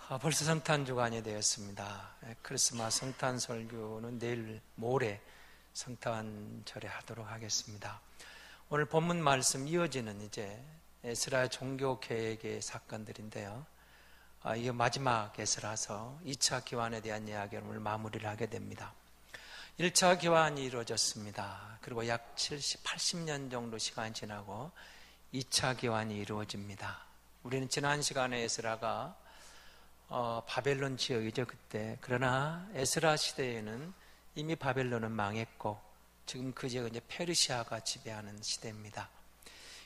벌써 성탄 주간이 되었습니다. 크리스마스 성탄 설교는 내일 모레 성탄절에 하도록 하겠습니다. 오늘 본문 말씀 이어지는 이제 에스라의 종교 개혁의 사건들인데요. 이게 마지막 에스라서 2차 기환에 대한 이야기를 오늘 마무리를 하게 됩니다. 1차 기환이 이루어졌습니다. 그리고 약 80년 정도 시간이 지나고 2차 기환이 이루어집니다. 우리는 지난 시간에 에스라가 바벨론 지역이죠 그때. 그러나 에스라 시대에는 이미 바벨론은 망했고 지금 그 지역은 이제 페르시아가 지배하는 시대입니다.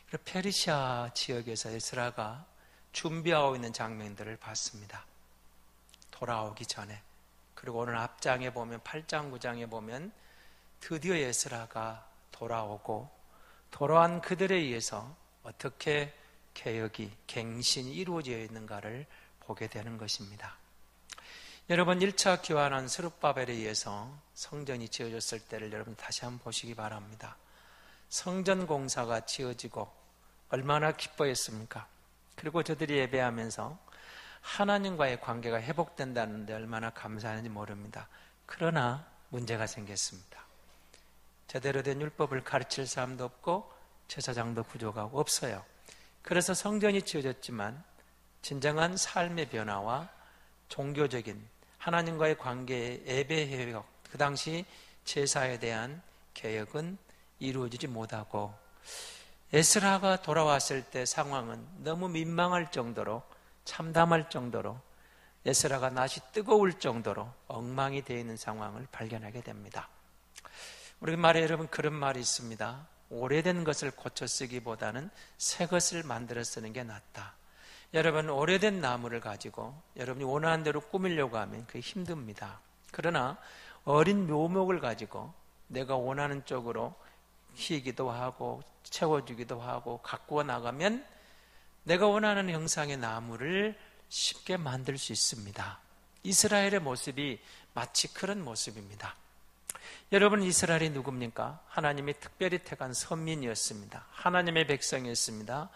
그래서 페르시아 지역에서 에스라가 준비하고 있는 장면들을 봤습니다. 돌아오기 전에. 그리고 오늘 앞장에 보면 8장 9장에 보면 드디어 에스라가 돌아오고 돌아온 그들에 의해서 어떻게 개혁이 갱신이 이루어져 있는가를 보게 되는 것입니다. 여러분 1차 기환한 스룹바벨에 의해서 성전이 지어졌을 때를 여러분 다시 한번 보시기 바랍니다. 성전 공사가 지어지고 얼마나 기뻐했습니까? 그리고 저들이 예배하면서 하나님과의 관계가 회복된다는데 얼마나 감사하는지 모릅니다. 그러나 문제가 생겼습니다. 제대로 된 율법을 가르칠 사람도 없고 제사장도 부족하고 없어요. 그래서 성전이 지어졌지만 진정한 삶의 변화와 종교적인 하나님과의 관계의 예배 회복, 그 당시 제사에 대한 개혁은 이루어지지 못하고 에스라가 돌아왔을 때 상황은 너무 민망할 정도로 참담할 정도로 에스라가 낯이 뜨거울 정도로 엉망이 되어 있는 상황을 발견하게 됩니다. 우리 말에 여러분 그런 말이 있습니다. 오래된 것을 고쳐 쓰기보다는 새 것을 만들어 쓰는 게 낫다. 여러분 오래된 나무를 가지고 여러분이 원하는 대로 꾸미려고 하면 그게 힘듭니다. 그러나 어린 묘목을 가지고 내가 원하는 쪽으로 희기도 하고 채워주기도 하고 가꾸어 나가면 내가 원하는 형상의 나무를 쉽게 만들 수 있습니다. 이스라엘의 모습이 마치 그런 모습입니다. 여러분 이스라엘이 누굽니까? 하나님이 특별히 택한 선민이었습니다. 하나님의 백성이었습니다.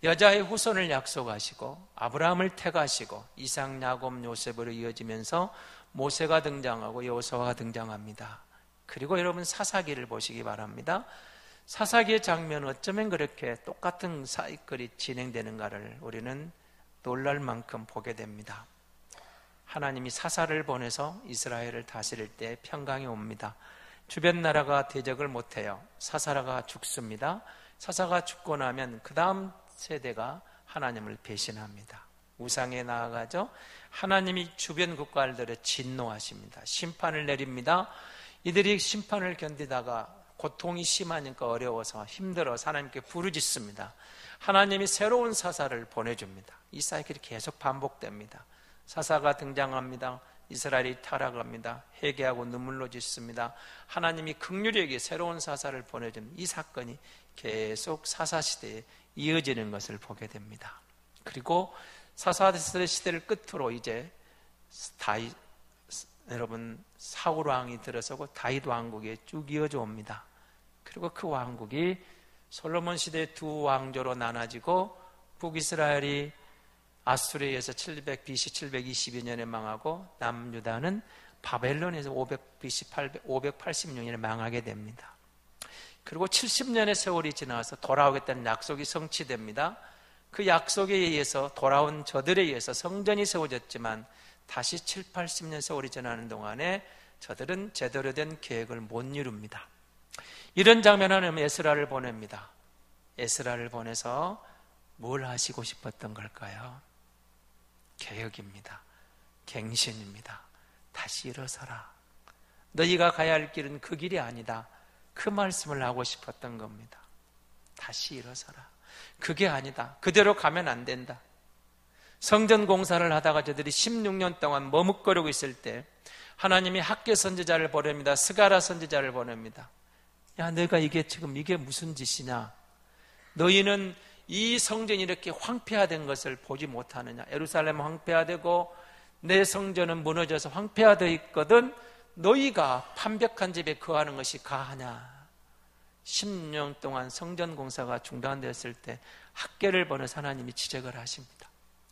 여자의 후손을 약속하시고 아브라함을 택하시고 이삭, 야곱, 요셉으로 이어지면서 모세가 등장하고 여호수아가 등장합니다. 그리고 여러분 사사기를 보시기 바랍니다. 사사기의 장면은 어쩌면 그렇게 똑같은 사이클이 진행되는가를 우리는 놀랄 만큼 보게 됩니다. 하나님이 사사를 보내서 이스라엘을 다스릴 때 평강이 옵니다. 주변 나라가 대적을 못해요. 사사가 죽습니다. 사사가 죽고 나면 그 다음 세대가 하나님을 배신합니다. 우상에 나아가죠. 하나님이 주변 국가들에 진노하십니다. 심판을 내립니다. 이들이 심판을 견디다가 고통이 심하니까 어려워서 힘들어서 하나님께 부르짖습니다. 하나님이 새로운 사사를 보내줍니다. 이 사이클이 계속 반복됩니다. 사사가 등장합니다. 이스라엘이 타락합니다. 회개하고 눈물로 짓습니다. 하나님이 긍휼히 새로운 사사를 보내준 이 사건이 계속 사사시대에 이어지는 것을 보게 됩니다. 그리고 사사시대를 끝으로 이제 여러분 사울 왕이 들어서고 다윗 왕국에 쭉 이어져 옵니다. 그리고 그 왕국이 솔로몬 시대 두 왕조로 나눠지고 북이스라엘이 아수르에 의해서 BC 722년에 망하고 남유다는 바벨론에서 BC 586년에 망하게 됩니다. 그리고 70년의 세월이 지나서 돌아오겠다는 약속이 성취됩니다. 그 약속에 의해서 돌아온 저들에 의해서 성전이 세워졌지만 다시 7, 80년 세월이 지나는 동안에 저들은 제대로 된 계획을 못 이룹니다. 이런 장면 하나는 에스라를 보냅니다. 에스라를 보내서 뭘 하시고 싶었던 걸까요? 개혁입니다. 갱신입니다. 다시 일어서라. 너희가 가야 할 길은 그 길이 아니다. 그 말씀을 하고 싶었던 겁니다. 다시 일어서라. 그게 아니다. 그대로 가면 안 된다. 성전 공사를 하다가 저들이 16년 동안 머뭇거리고 있을 때 하나님이 학개 선지자를 보냅니다. 스가랴 선지자를 보냅니다. 야, 내가 이게 무슨 짓이냐? 너희는 이 성전이 이렇게 황폐화된 것을 보지 못하느냐? 예루살렘은 황폐화되고 내 성전은 무너져서 황폐화되어 있거든. 너희가 판벽한 집에 거하는 것이 가하냐? 10년 동안 성전 공사가 중단되었을 때 학개를 보내서 하나님이 지적을 하십니다.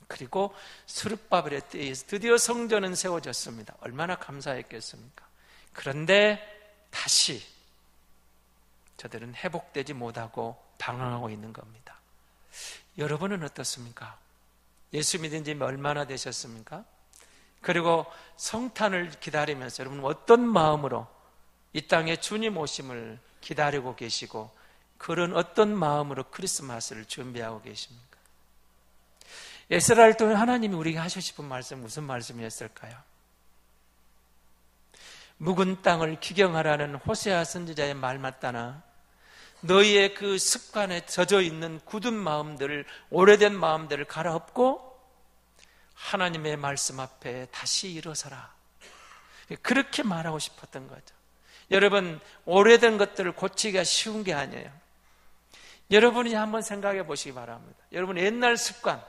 그리고 스룹바벨의 때에서 드디어 성전은 세워졌습니다. 얼마나 감사했겠습니까? 그런데 다시 저들은 회복되지 못하고 방황하고 있는 겁니다. 여러분은 어떻습니까? 예수 믿은 지 얼마나 되셨습니까? 그리고 성탄을 기다리면서 여러분 어떤 마음으로 이 땅에 주님 오심을 기다리고 계시고 그런 어떤 마음으로 크리스마스를 준비하고 계십니까? 에스라를 통해 하나님이 우리에게 하시고 싶은 말씀 무슨 말씀이었을까요? 묵은 땅을 기경하라는 호세아 선지자의 말 맞다나 너희의 그 습관에 젖어 있는 굳은 마음들을, 오래된 마음들을 갈아엎고 하나님의 말씀 앞에 다시 일어서라. 그렇게 말하고 싶었던 거죠. 여러분, 오래된 것들을 고치기가 쉬운 게 아니에요. 여러분이 한번 생각해 보시기 바랍니다. 여러분, 옛날 습관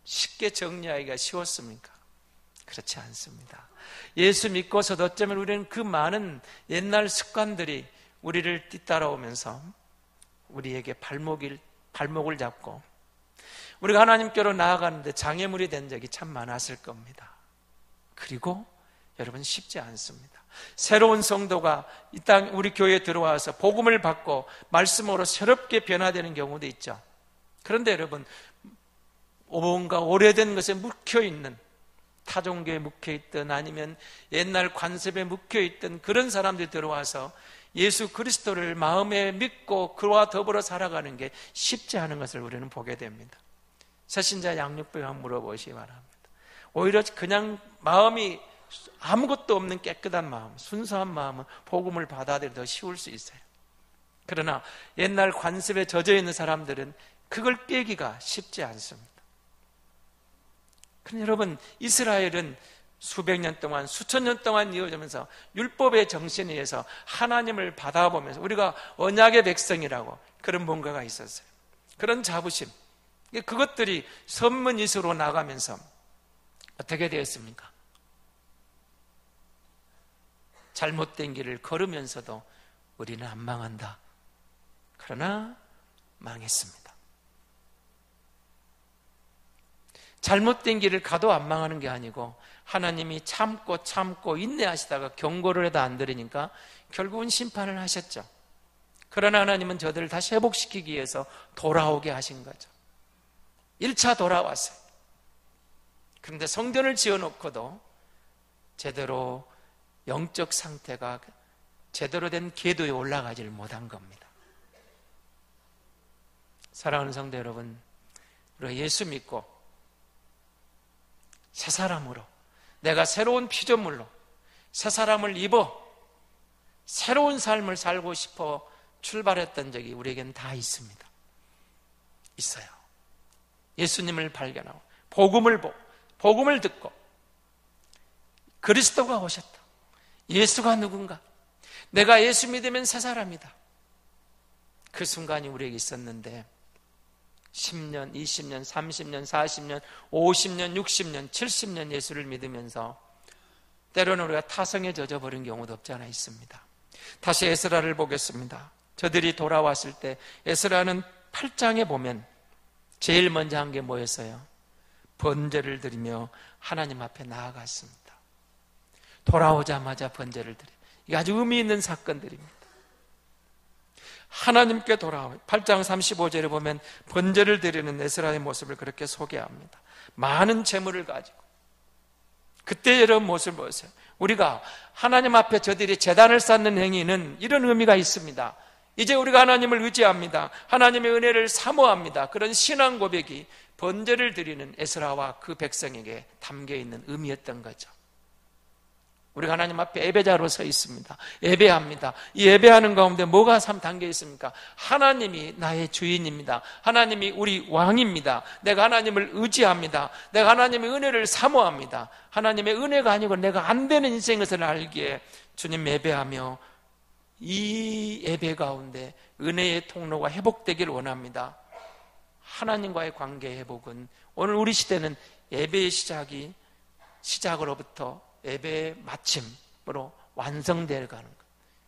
쉽게 정리하기가 쉬웠습니까? 그렇지 않습니다. 예수 믿고서도 어쩌면 우리는 그 많은 옛날 습관들이 우리를 뒤따라오면서 우리에게 발목을 잡고 우리가 하나님께로 나아가는데 장애물이 된 적이 참 많았을 겁니다. 그리고 여러분 쉽지 않습니다. 새로운 성도가 이 땅 우리 교회에 들어와서 복음을 받고 말씀으로 새롭게 변화되는 경우도 있죠. 그런데 여러분 뭔가 오래된 것에 묵혀있는, 타종교에 묵혀있든 아니면 옛날 관습에 묵혀있던 그런 사람들이 들어와서 예수 그리스도를 마음에 믿고 그와 더불어 살아가는 게 쉽지 않은 것을 우리는 보게 됩니다. 새신자 양육부에 한번 물어보시기 바랍니다. 오히려 그냥 마음이 아무것도 없는 깨끗한 마음, 순수한 마음은 복음을 받아들이 더 쉬울 수 있어요. 그러나 옛날 관습에 젖어 있는 사람들은 그걸 깨기가 쉽지 않습니다. 그런데 여러분, 이스라엘은 수백 년 동안, 수천 년 동안 이어지면서 율법의 정신에 의해서 하나님을 받아보면서 우리가 언약의 백성이라고 그런 뭔가가 있었어요. 그런 자부심, 그것들이 선문이수로 나가면서 어떻게 되었습니까? 잘못된 길을 걸으면서도 우리는 안 망한다. 그러나 망했습니다. 잘못된 길을 가도 안 망하는 게 아니고 하나님이 참고 인내하시다가 경고를 해도 안 들으니까 결국은 심판을 하셨죠. 그러나 하나님은 저들을 다시 회복시키기 위해서 돌아오게 하신 거죠. 1차 돌아왔어요. 그런데 성전을 지어놓고도 제대로 영적 상태가 제대로 된 궤도에 올라가지를 못한 겁니다. 사랑하는 성도 여러분, 우리가 예수 믿고 새 사람으로, 내가 새로운 피조물로 새 사람을 입어 새로운 삶을 살고 싶어 출발했던 적이 우리에게는 다 있습니다. 있어요. 예수님을 발견하고 복음을 보고 복음을 듣고 그리스도가 오셨다. 예수가 누군가? 내가 예수 믿으면 새 사람이다. 그 순간이 우리에게 있었는데 10년, 20년, 30년, 40년, 50년, 60년, 70년 예수를 믿으면서 때로는 우리가 타성에 젖어버린 경우도 없지 않아 있습니다. 다시 에스라를 보겠습니다. 저들이 돌아왔을 때 에스라는 8장에 보면 제일 먼저 한 게 뭐였어요? 번제를 드리며 하나님 앞에 나아갔습니다. 돌아오자마자 번제를 드려. 이게 아주 의미 있는 사건들입니다. 하나님께 돌아오면 8장 35절에 보면 번제를 드리는 에스라의 모습을 그렇게 소개합니다. 많은 재물을 가지고 그때 이런 모습을 보세요. 우리가 하나님 앞에 저들이 제단을 쌓는 행위는 이런 의미가 있습니다. 이제 우리가 하나님을 의지합니다. 하나님의 은혜를 사모합니다. 그런 신앙 고백이 번제를 드리는 에스라와 그 백성에게 담겨있는 의미였던 거죠. 우리가 하나님 앞에 예배자로 서 있습니다. 예배합니다. 이 예배하는 가운데 뭐가 담겨 있습니까? 하나님이 나의 주인입니다. 하나님이 우리 왕입니다. 내가 하나님을 의지합니다. 내가 하나님의 은혜를 사모합니다. 하나님의 은혜가 아니고 내가 안 되는 인생인 것을 알기에 주님 예배하며 이 예배 가운데 은혜의 통로가 회복되기를 원합니다. 하나님과의 관계 회복은 오늘 우리 시대는 예배의 시작으로부터 예배의 마침으로 완성되어 가는 것.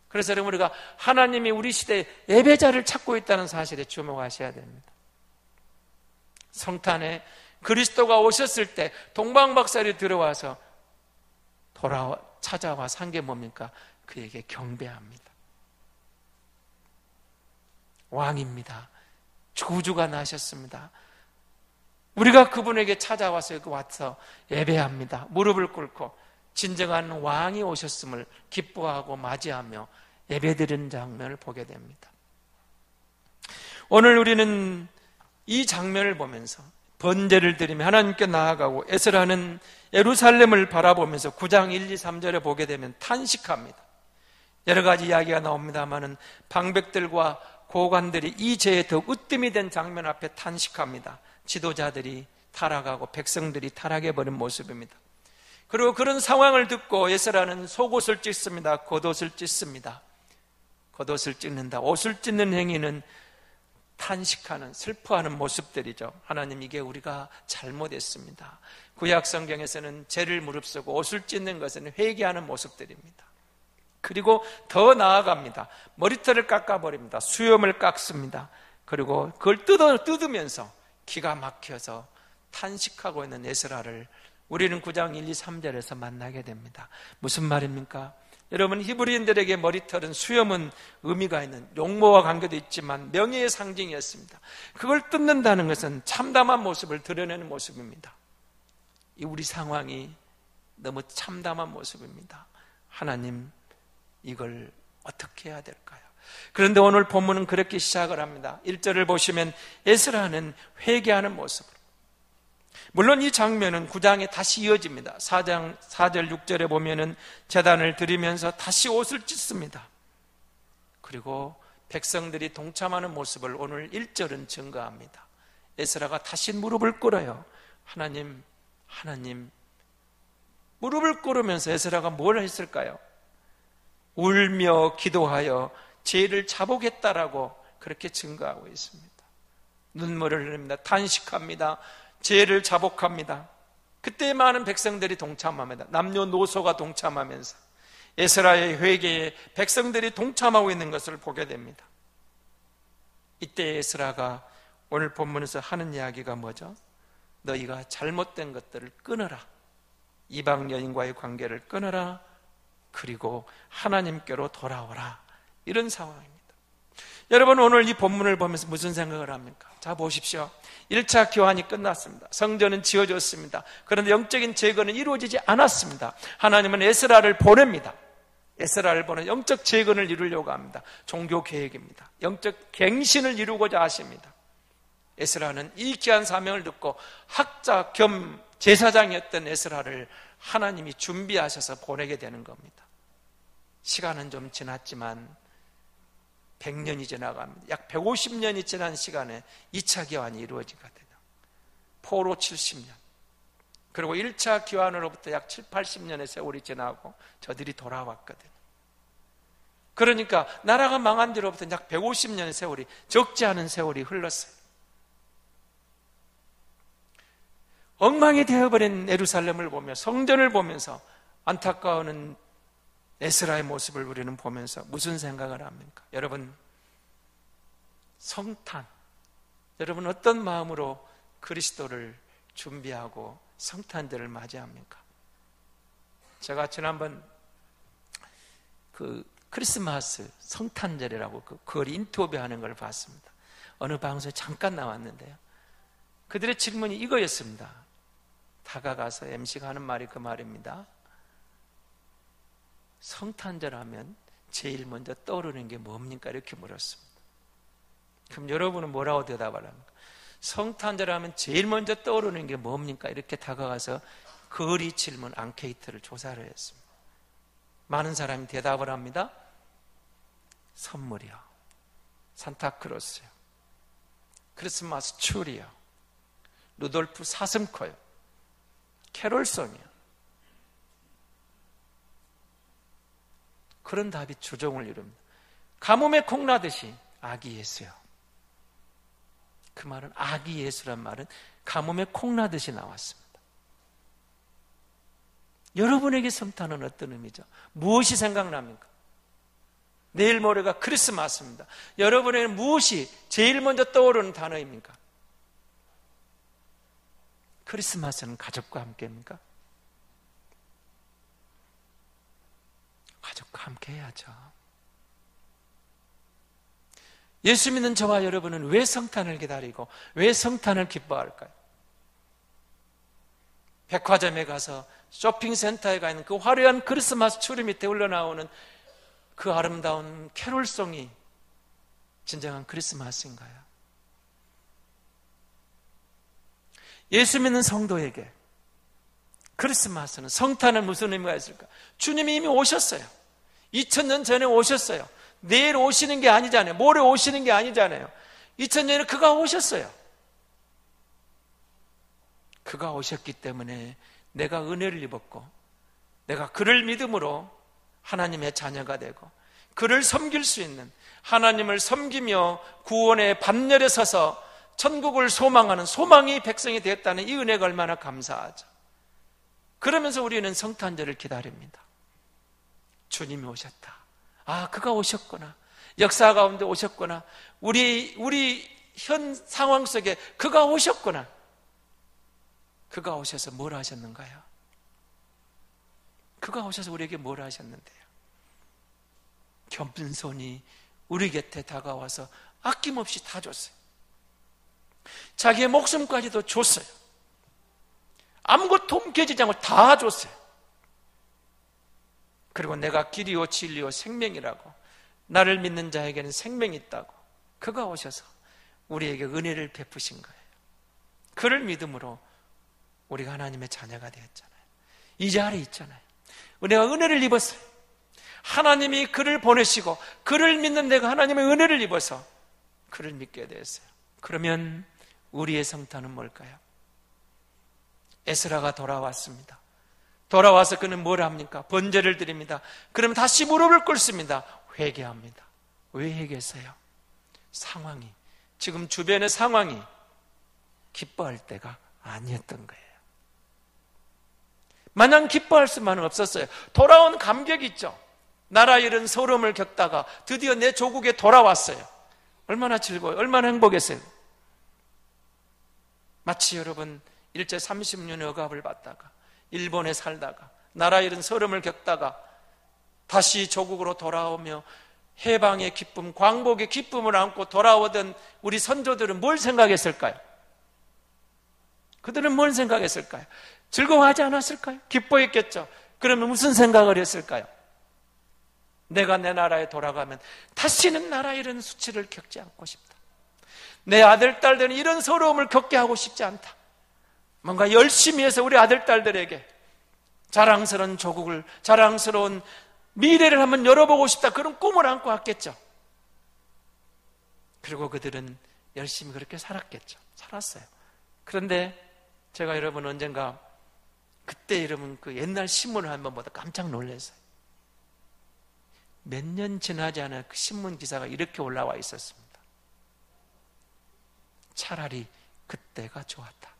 그래서 여러분 우리가 하나님이 우리 시대에 예배자를 찾고 있다는 사실에 주목하셔야 됩니다. 성탄의 그리스도가 오셨을 때 동방박사리 들어와서 찾아와 산 게 뭡니까? 그에게 경배합니다. 왕입니다. 구주가 나셨습니다. 우리가 그분에게 찾아와서 와서 예배합니다. 무릎을 꿇고 진정한 왕이 오셨음을 기뻐하고 맞이하며 예배드리는 장면을 보게 됩니다. 오늘 우리는 이 장면을 보면서 번제를 드리며 하나님께 나아가고 에스라는 예루살렘을 바라보면서 9장 1, 2, 3절에 보게 되면 탄식합니다. 여러 가지 이야기가 나옵니다마는 방백들과 고관들이 이 죄에 더 으뜸이 된 장면 앞에 탄식합니다. 지도자들이 타락하고 백성들이 타락해버린 모습입니다. 그리고 그런 상황을 듣고 에스라는 속옷을 찢습니다. 겉옷을 찢습니다. 겉옷을 찢는다. 옷을 찢는 행위는 탄식하는, 슬퍼하는 모습들이죠. 하나님, 이게 우리가 잘못했습니다. 구약 성경에서는 죄를 무릅쓰고 옷을 찢는 것은 회개하는 모습들입니다. 그리고 더 나아갑니다. 머리털을 깎아버립니다. 수염을 깎습니다. 그리고 그걸 뜯으면서 기가 막혀서 탄식하고 있는 에스라를 우리는 9장 1, 2, 3절에서 만나게 됩니다. 무슨 말입니까? 여러분, 히브리인들에게 머리털은, 수염은 의미가 있는, 용모와 관계도 있지만 명예의 상징이었습니다. 그걸 뜯는다는 것은 참담한 모습을 드러내는 모습입니다. 우리 상황이 너무 참담한 모습입니다. 하나님, 이걸 어떻게 해야 될까요? 그런데 오늘 본문은 그렇게 시작을 합니다. 1절을 보시면 에스라는 회개하는 모습으로, 물론 이 장면은 9장에 다시 이어집니다. 4장 4절 6절에 보면은 제단을 드리면서 다시 옷을 찢습니다. 그리고 백성들이 동참하는 모습을 오늘 1절은 증거합니다. 에스라가 다시 무릎을 꿇어요. 하나님, 무릎을 꿇으면서 에스라가 뭘 했을까요? 울며 기도하여 죄를 자복했다라고 그렇게 증거하고 있습니다. 눈물을 흘립니다. 탄식합니다. 죄를 자복합니다. 그때 많은 백성들이 동참합니다. 남녀노소가 동참하면서 에스라의 회개에 백성들이 동참하고 있는 것을 보게 됩니다. 이때 에스라가 오늘 본문에서 하는 이야기가 뭐죠? 너희가 잘못된 것들을 끊어라. 이방 여인과의 관계를 끊어라. 그리고 하나님께로 돌아오라. 이런 상황입니다. 여러분, 오늘 이 본문을 보면서 무슨 생각을 합니까? 자, 보십시오. 1차 교환이 끝났습니다. 성전은 지어졌습니다. 그런데 영적인 제거는 이루어지지 않았습니다. 하나님은 에스라를 보냅니다. 에스라를 보내 영적 재건을 이루려고 합니다. 종교 계획입니다. 영적 갱신을 이루고자 하십니다. 에스라는 이 귀한 사명을 듣고 학자 겸 제사장이었던 에스라를 하나님이 준비하셔서 보내게 되는 겁니다. 시간은 좀 지났지만 100년이 지나갑니다. 약 150년이 지난 시간에 2차 교환이 이루어지거든요. 포로 70년. 그리고 1차 교환으로부터 약 7, 80년의 세월이 지나고 저들이 돌아왔거든요. 그러니까 나라가 망한 뒤로부터 약 150년의 세월이, 적지 않은 세월이 흘렀어요. 엉망이 되어버린 예루살렘을 보며, 성전을 보면서 안타까워하는 에스라의 모습을 우리는 보면서 무슨 생각을 합니까? 여러분, 성탄, 여러분 어떤 마음으로 그리스도를 준비하고 성탄절을 맞이합니까? 제가 지난번 크리스마스 성탄절이라고 그걸 인터뷰하는 걸 봤습니다. 어느 방송에 잠깐 나왔는데요, 그들의 질문이 이거였습니다. 다가가서 MC가 하는 말이 그 말입니다. 성탄절 하면 제일 먼저 떠오르는 게 뭡니까? 이렇게 물었습니다. 그럼 여러분은 뭐라고 대답을 합니까? 성탄절 하면 제일 먼저 떠오르는 게 뭡니까? 이렇게 다가가서 거리 질문 앙케이트를 조사를 했습니다. 많은 사람이 대답을 합니다. 선물이요, 산타크로스요, 크리스마스 추리요, 루돌프 사슴코요, 캐롤송이요. 그런 답이 주종을 이룹니다. 가뭄에 콩나듯이 아기 예수요. 그 말은, 아기 예수란 말은 가뭄에 콩나듯이 나왔습니다. 여러분에게 성탄은 어떤 의미죠? 무엇이 생각납니까? 내일 모레가 크리스마스입니다. 여러분에게는 무엇이 제일 먼저 떠오르는 단어입니까? 크리스마스는 가족과 함께입니까? 가족과 함께 해야죠. 예수 믿는 저와 여러분은 왜 성탄을 기다리고 왜 성탄을 기뻐할까요? 백화점에 가서 쇼핑센터에 가 있는 그 화려한 크리스마스 추리 밑에 흘러나오는 그 아름다운 캐롤송이 진정한 크리스마스인가요? 예수 믿는 성도에게 크리스마스는, 성탄은 무슨 의미가 있을까? 주님이 이미 오셨어요. 2000년 전에 오셨어요. 내일 오시는 게 아니잖아요. 모레 오시는 게 아니잖아요. 2000년에 그가 오셨어요. 그가 오셨기 때문에 내가 은혜를 입었고, 내가 그를 믿음으로 하나님의 자녀가 되고, 그를 섬길 수 있는, 하나님을 섬기며 구원의 반열에 서서 천국을 소망하는 소망이 백성이 되었다는 이 은혜가 얼마나 감사하죠. 그러면서 우리는 성탄절을 기다립니다. 주님이 오셨다. 아, 그가 오셨구나. 역사 가운데 오셨구나. 우리 현 상황 속에 그가 오셨구나. 그가 오셔서 뭘 하셨는가요? 그가 오셔서 우리에게 뭘 하셨는데요? 겸손히 우리 곁에 다가와서 아낌없이 다 줬어요. 자기의 목숨까지도 줬어요. 아무것도 옮겨지지 않고 다 줬어요. 그리고 내가 길이요 진리요 생명이라고, 나를 믿는 자에게는 생명이 있다고, 그가 오셔서 우리에게 은혜를 베푸신 거예요. 그를 믿음으로 우리가 하나님의 자녀가 되었잖아요. 이 자리에 있잖아요. 내가 은혜를 입었어요. 하나님이 그를 보내시고 그를 믿는 내가 하나님의 은혜를 입어서 그를 믿게 되었어요. 그러면 우리의 성탄은 뭘까요? 에스라가 돌아왔습니다. 돌아와서 그는 뭘 합니까? 번제를 드립니다. 그러면 다시 무릎을 꿇습니다. 회개합니다. 왜 회개했어요? 상황이, 지금 주변의 상황이 기뻐할 때가 아니었던 거예요. 마냥 기뻐할 수만은 없었어요. 돌아온 감격이 있죠. 나라 잃은 서러움을 겪다가 드디어 내 조국에 돌아왔어요. 얼마나 즐거워요. 얼마나 행복했어요. 마치 여러분 일제 30년의 억압을 받다가 일본에 살다가 나라 잃은 서러움을 겪다가 다시 조국으로 돌아오며 해방의 기쁨, 광복의 기쁨을 안고 돌아오던 우리 선조들은 뭘 생각했을까요? 그들은 뭘 생각했을까요? 즐거워하지 않았을까요? 기뻐했겠죠. 그러면 무슨 생각을 했을까요? 내가 내 나라에 돌아가면 다시는 나라 이런 수치를 겪지 않고 싶다. 내 아들, 딸들은 이런 서러움을 겪게 하고 싶지 않다. 뭔가 열심히 해서 우리 아들, 딸들에게 자랑스러운 조국을, 자랑스러운 미래를 한번 열어보고 싶다. 그런 꿈을 안고 왔겠죠. 그리고 그들은 열심히 그렇게 살았겠죠. 살았어요. 그런데 제가 여러분 언젠가 그때 여러분 그 옛날 신문을 한번 보다 깜짝 놀랐어요. 몇 년 지나지 않아 그 신문 기사가 이렇게 올라와 있었습니다. 차라리 그때가 좋았다.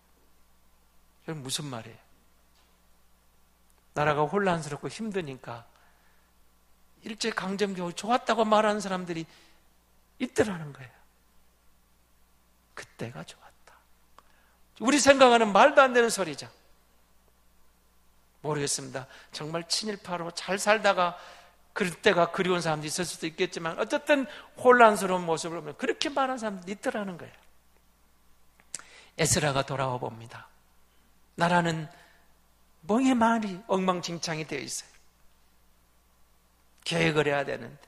이건 무슨 말이에요? 나라가 혼란스럽고 힘드니까 일제강점기 좋았다고 말하는 사람들이 있더라는 거예요. 그때가 좋았다. 우리 생각하는 말도 안 되는 소리죠. 모르겠습니다. 정말 친일파로 잘 살다가 그럴 때가 그리운 사람도 있을 수도 있겠지만 어쨌든 혼란스러운 모습을 보면 그렇게 말하는 사람들이 있더라는 거예요. 에스라가 돌아와 봅니다. 나라는 멍에 많이 엉망진창이 되어 있어요. 계획을 해야 되는데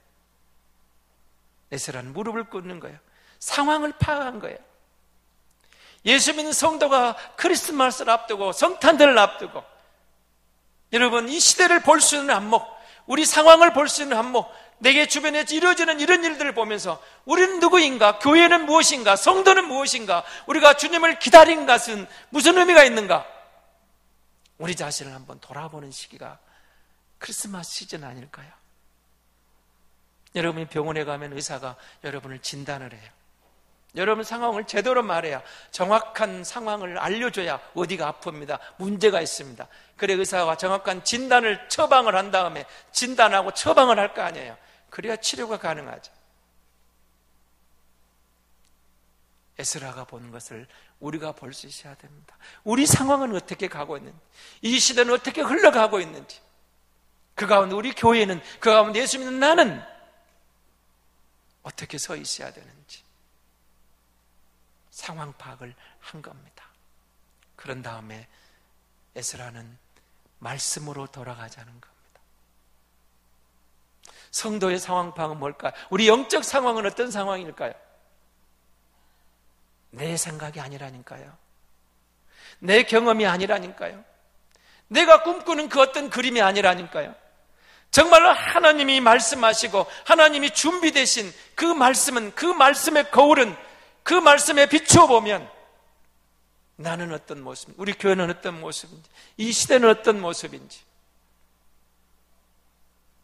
에스라는 무릎을 꿇는 거예요. 상황을 파악한 거예요. 예수 믿는 성도가 크리스마스를 앞두고 성탄절을 앞두고 여러분 이 시대를 볼 수 있는 안목, 우리 상황을 볼 수 있는 안목, 내게 주변에 이루어지는 이런 일들을 보면서 우리는 누구인가? 교회는 무엇인가? 성도는 무엇인가? 우리가 주님을 기다린 것은 무슨 의미가 있는가? 우리 자신을 한번 돌아보는 시기가 크리스마스 시즌 아닐까요? 여러분이 병원에 가면 의사가 여러분을 진단을 해요. 여러분 상황을 제대로 말해야, 정확한 상황을 알려줘야 어디가 아픕니다, 문제가 있습니다. 그래 의사가 정확한 진단을, 처방을 한 다음에 진단하고 처방을 할 거 아니에요. 그래야 치료가 가능하죠. 에스라가 본 것을 우리가 볼 수 있어야 됩니다. 우리 상황은 어떻게 가고 있는지, 이 시대는 어떻게 흘러가고 있는지, 그 가운데 우리 교회는, 그 가운데 예수 믿는 나는 어떻게 서 있어야 되는지 상황 파악을 한 겁니다. 그런 다음에 에스라는 말씀으로 돌아가자는 겁니다. 성도의 상황 파악은 뭘까요? 우리 영적 상황은 어떤 상황일까요? 내 생각이 아니라니까요. 내 경험이 아니라니까요. 내가 꿈꾸는 그 어떤 그림이 아니라니까요. 정말로 하나님이 말씀하시고 하나님이 준비되신 그 말씀은, 그 말씀의 거울은, 그 말씀에 비추어 보면 나는 어떤 모습인지, 우리 교회는 어떤 모습인지, 이 시대는 어떤 모습인지,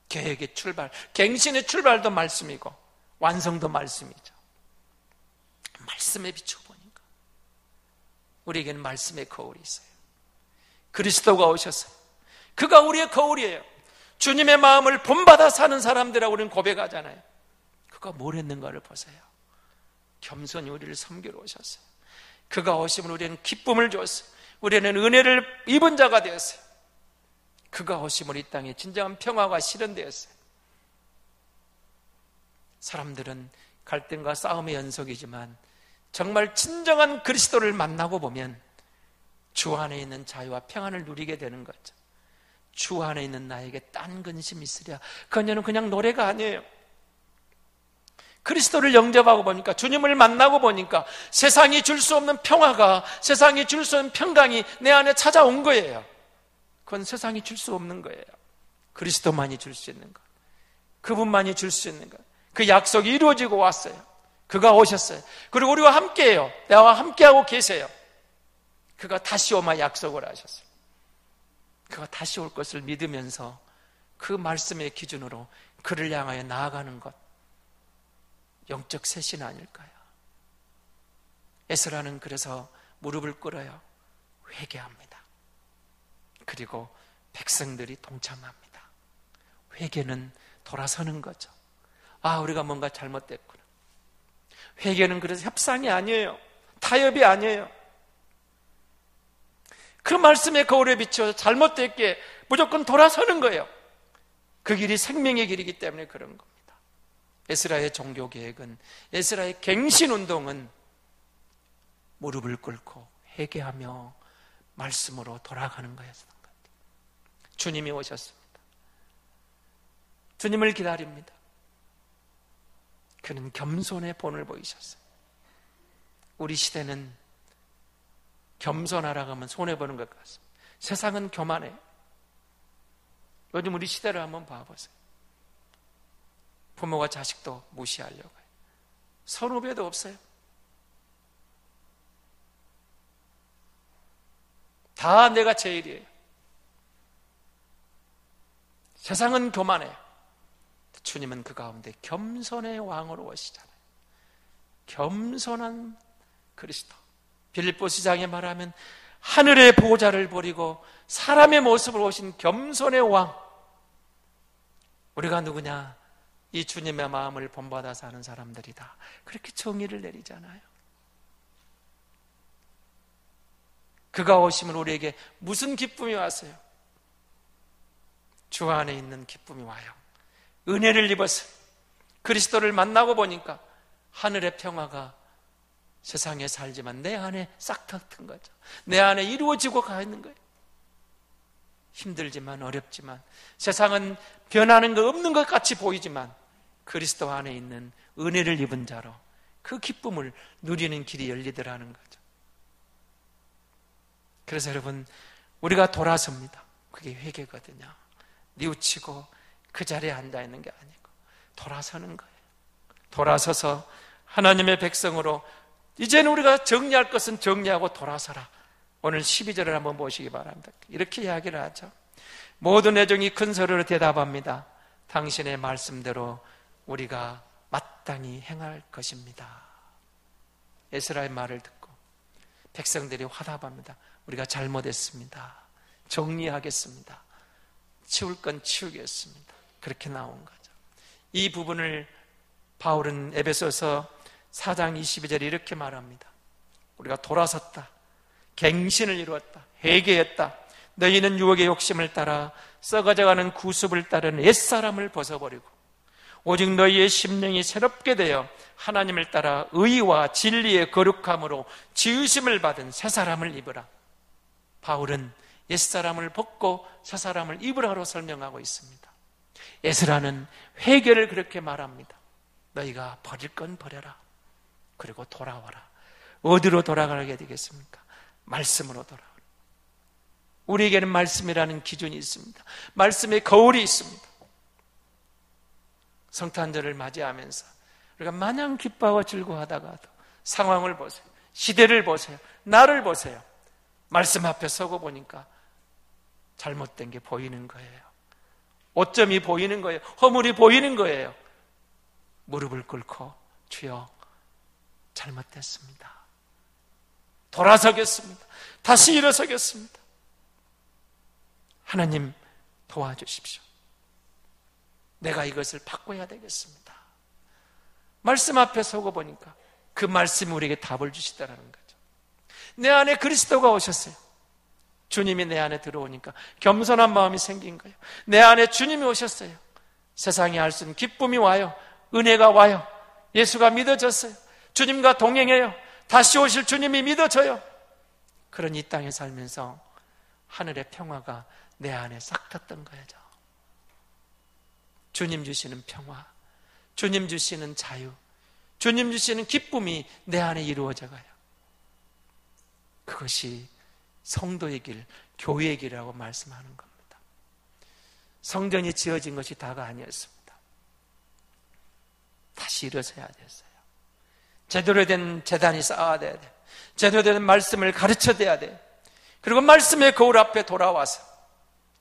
계획의 출발, 갱신의 출발도 말씀이고 완성도 말씀이죠. 말씀에 비추어 보니까 우리에게는 말씀의 거울이 있어요. 그리스도가 오셨어요. 그가 우리의 거울이에요. 주님의 마음을 본받아 사는 사람들이라고 우리는 고백하잖아요. 그가 뭘 했는가를 보세요. 겸손히 우리를 섬기러 오셨어요. 그가 오시면 우리는 기쁨을 줬어요. 우리는 은혜를 입은 자가 되었어요. 그가 오시면 이 땅에 진정한 평화가 실현되었어요. 사람들은 갈등과 싸움의 연속이지만 정말 진정한 그리스도를 만나고 보면 주 안에 있는 자유와 평안을 누리게 되는 거죠. 주 안에 있는 나에게 딴 근심이 있으랴. 그녀는 그냥 노래가 아니에요. 그리스도를 영접하고 보니까, 주님을 만나고 보니까 세상이 줄 수 없는 평화가, 세상이 줄 수 없는 평강이 내 안에 찾아온 거예요. 그건 세상이 줄 수 없는 거예요. 그리스도만이 줄 수 있는 것, 그분만이 줄 수 있는 것. 그 약속이 이루어지고 왔어요. 그가 오셨어요. 그리고 우리와 함께해요. 나와 함께하고 계세요. 그가 다시 오마 약속을 하셨어요. 그가 다시 올 것을 믿으면서 그 말씀의 기준으로 그를 향하여 나아가는 것, 영적 쇄신 아닐까요? 에스라는 그래서 무릎을 꿇어요. 회개합니다. 그리고 백성들이 동참합니다. 회개는 돌아서는 거죠. 아, 우리가 뭔가 잘못됐구나. 회개는 그래서 협상이 아니에요. 타협이 아니에요. 그 말씀의 거울에 비춰 잘못됐기에 무조건 돌아서는 거예요. 그 길이 생명의 길이기 때문에 그런 겁니다. 에스라의 종교 계획은, 에스라의 갱신 운동은 무릎을 꿇고 회개하며 말씀으로 돌아가는 거였던 것 같아요. 주님이 오셨습니다. 주님을 기다립니다. 그는 겸손의 본을 보이셨어요. 우리 시대는 겸손하라고 하면 손해보는 것 같습니다. 세상은 교만해요. 요즘 우리 시대를 한번 봐보세요. 부모가 자식도 무시하려고 해요. 선후배도 없어요. 다 내가 제일이에요. 세상은 교만해요. 주님은 그 가운데 겸손의 왕으로 오시잖아요. 겸손한 그리스도. 빌립보서 2장에 말하면 하늘의 보호자를 버리고 사람의 모습으로 오신 겸손의 왕. 우리가 누구냐? 이 주님의 마음을 본받아 사는 사람들이다. 그렇게 정의를 내리잖아요. 그가 오시면 우리에게 무슨 기쁨이 왔어요? 주 안에 있는 기쁨이 와요. 은혜를 입어서 그리스도를 만나고 보니까 하늘의 평화가 세상에 살지만 내 안에 싹 튼 거죠. 내 안에 이루어지고 가 있는 거예요. 힘들지만 어렵지만 세상은 변하는 거 없는 것 같이 보이지만 그리스도 안에 있는 은혜를 입은 자로 그 기쁨을 누리는 길이 열리더라는 거죠. 그래서 여러분, 우리가 돌아섭니다. 그게 회개거든요. 뉘우치고 그 자리에 앉아있는 게 아니고 돌아서는 거예요. 돌아서서 하나님의 백성으로 이제는 우리가 정리할 것은 정리하고 돌아서라. 오늘 12절을 한번 보시기 바랍니다. 이렇게 이야기를 하죠. 모든 애정이 큰 소리로 대답합니다. 당신의 말씀대로 우리가 마땅히 행할 것입니다. 에스라의 말을 듣고 백성들이 화답합니다. 우리가 잘못했습니다. 정리하겠습니다. 치울 건 치우겠습니다. 그렇게 나온 거죠. 이 부분을 바울은 에베소서 4장 22절에 이렇게 말합니다. 우리가 돌아섰다, 갱신을 이루었다, 회개했다. 너희는 유혹의 욕심을 따라 썩어져가는 구습을 따르는 옛사람을 벗어버리고 오직 너희의 심령이 새롭게 되어 하나님을 따라 의와 진리의 거룩함으로 지으심을 받은 새사람을 입으라. 바울은 옛사람을 벗고 새사람을 입으라로 설명하고 있습니다. 에스라는 회개를 그렇게 말합니다. 너희가 버릴 건 버려라. 그리고 돌아와라. 어디로 돌아가게 되겠습니까? 말씀으로 돌아오라. 우리에게는 말씀이라는 기준이 있습니다. 말씀의 거울이 있습니다. 성탄절을 맞이하면서 우리가 마냥 기뻐하고 즐거워하다가도 상황을 보세요. 시대를 보세요. 나를 보세요. 말씀 앞에 서고 보니까 잘못된 게 보이는 거예요. 오점이 보이는 거예요. 허물이 보이는 거예요. 무릎을 꿇고 주여 잘못됐습니다. 돌아서겠습니다. 다시 일어서겠습니다. 하나님 도와주십시오. 내가 이것을 바꿔야 되겠습니다. 말씀 앞에 서고 보니까 그 말씀이 우리에게 답을 주시다라는 거죠. 내 안에 그리스도가 오셨어요. 주님이 내 안에 들어오니까 겸손한 마음이 생긴 거예요. 내 안에 주님이 오셨어요. 세상이 알 수 없는 기쁨이 와요. 은혜가 와요. 예수가 믿어졌어요. 주님과 동행해요. 다시 오실 주님이 믿어져요. 그런 이 땅에 살면서 하늘의 평화가 내 안에 싹 텄던 거죠. 주님 주시는 평화, 주님 주시는 자유, 주님 주시는 기쁨이 내 안에 이루어져 가요. 그것이 성도의 길, 교회의 길이라고 말씀하는 겁니다. 성전이 지어진 것이 다가 아니었습니다. 다시 일어서야 됐어요. 제대로 된 제단이 쌓아야 돼. 제대로 된 말씀을 가르쳐야 돼. 그리고 말씀의 거울 앞에 돌아와서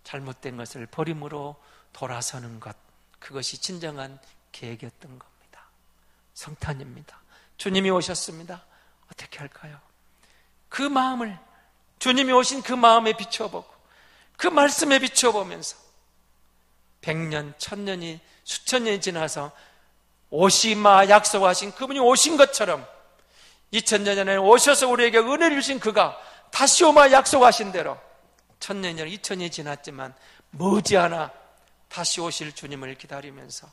잘못된 것을 버림으로 돌아서는 것, 그것이 진정한 계획이었던 겁니다. 성탄입니다. 주님이 오셨습니다. 어떻게 할까요? 그 마음을, 주님이 오신 그 마음에 비춰보고 그 말씀에 비춰보면서 100년, 1000년이, 수천 년이 지나서 오시마 약속하신 그분이 오신 것처럼 2000년 전에 오셔서 우리에게 은혜를 주신 그가 다시 오마 약속하신 대로 1000년, 2000년이 지났지만 머지않아 다시 오실 주님을 기다리면서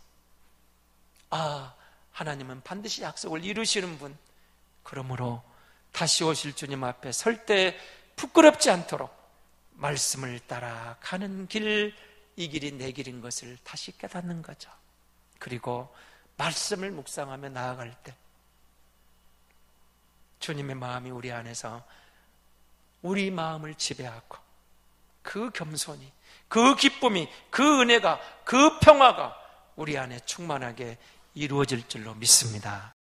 하나님은 반드시 약속을 이루시는 분, 그러므로 다시 오실 주님 앞에 설 때 부끄럽지 않도록 말씀을 따라 가는 길, 이 길이 내 길인 것을 다시 깨닫는 거죠. 그리고 말씀을 묵상하며 나아갈 때 주님의 마음이 우리 안에서 우리 마음을 지배하고 그 겸손이, 그 기쁨이, 그 은혜가, 그 평화가 우리 안에 충만하게 이루어질 줄로 믿습니다.